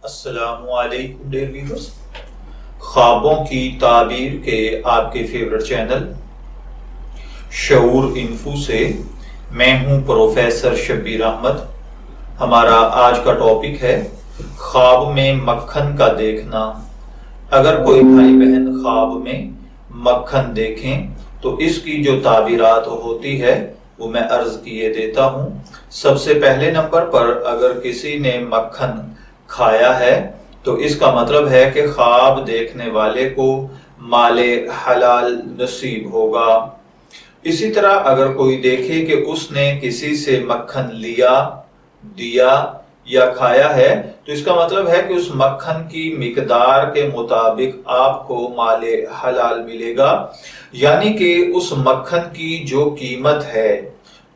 السلام علیکم dear viewers, خوابوں کی تعبیر کے آپ کے فیورٹ چینل شعور انفو سے میں ہوں پروفیسر شبیر احمد۔ ہمارا آج کا ٹاپک ہے خواب میں مکھن کا دیکھنا۔ اگر کوئی بھائی بہن خواب میں مکھن دیکھیں تو اس کی جو تعبیرات ہوتی ہے وہ میں عرض کیے دیتا ہوں۔ سب سے پہلے نمبر پر اگر کسی نے مکھن کھایا ہے تو اس کا مطلب ہے کہ خواب دیکھنے والے کو مال حلال نصیب ہوگا۔ اسی طرح اگر کوئی دیکھے کہ اس نے کسی سے مکھن لیا، دیا یا کھایا ہے تو اس کا مطلب ہے کہ اس مکھن کی مقدار کے مطابق آپ کو مال حلال ملے گا، یعنی کہ اس مکھن کی جو قیمت ہے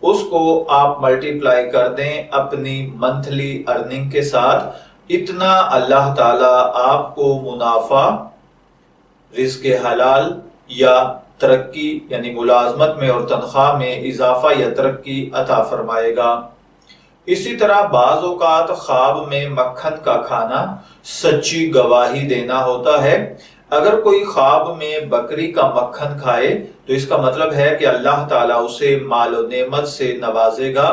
اس کو آپ ملٹیپلائی کر دیں اپنی منتھلی ارننگ کے ساتھ، اتنا اللہ تعالیٰ آپ کو منافع، رزق حلال یا ترقی یعنی ملازمت میں اور تنخواہ میں اضافہ یا ترقی عطا فرمائے گا۔ اسی طرح بعض اوقات خواب میں مکھن کا کھانا سچی گواہی دینا ہوتا ہے۔ اگر کوئی خواب میں بکری کا مکھن کھائے تو اس کا مطلب ہے کہ اللہ تعالیٰ اسے مال و نعمت سے نوازے گا۔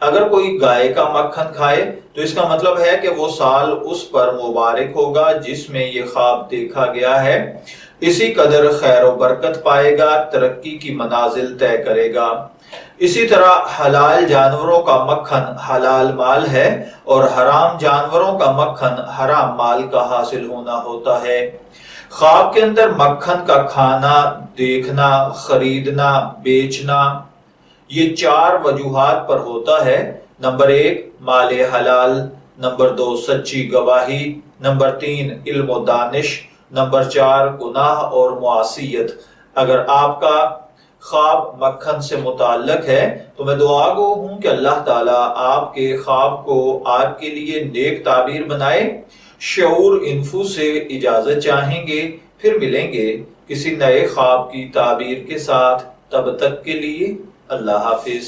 اگر کوئی گائے کا مکھن کھائے تو اس کا مطلب ہے کہ وہ سال اس پر مبارک ہوگا جس میں یہ خواب دیکھا گیا ہے، اسی قدر خیر و برکت پائے گا، ترقی کی منازل طے کرے گا۔ اسی طرح حلال جانوروں کا مکھن حلال مال ہے اور حرام جانوروں کا مکھن حرام مال کا حاصل ہونا ہوتا ہے۔ خواب کے اندر مکھن کا کھانا، دیکھنا، خریدنا، بیچنا، یہ 4 وجوہات پر ہوتا ہے۔ نمبر 1 مال حلال، نمبر 2 سچی گواہی، نمبر 3 علم و دانش، نمبر 4 گناہ اور معصیت۔ اگر آپ کا خواب مکھن سے متعلق ہے تو میں دعا گو ہوں کہ اللہ تعالیٰ آپ کے خواب کو آپ کے لیے نیک تعبیر بنائے۔ شعور انفو سے اجازت چاہیں گے، پھر ملیں گے کسی نئے خواب کی تعبیر کے ساتھ۔ تب تک کے لیے اللہ حافظ۔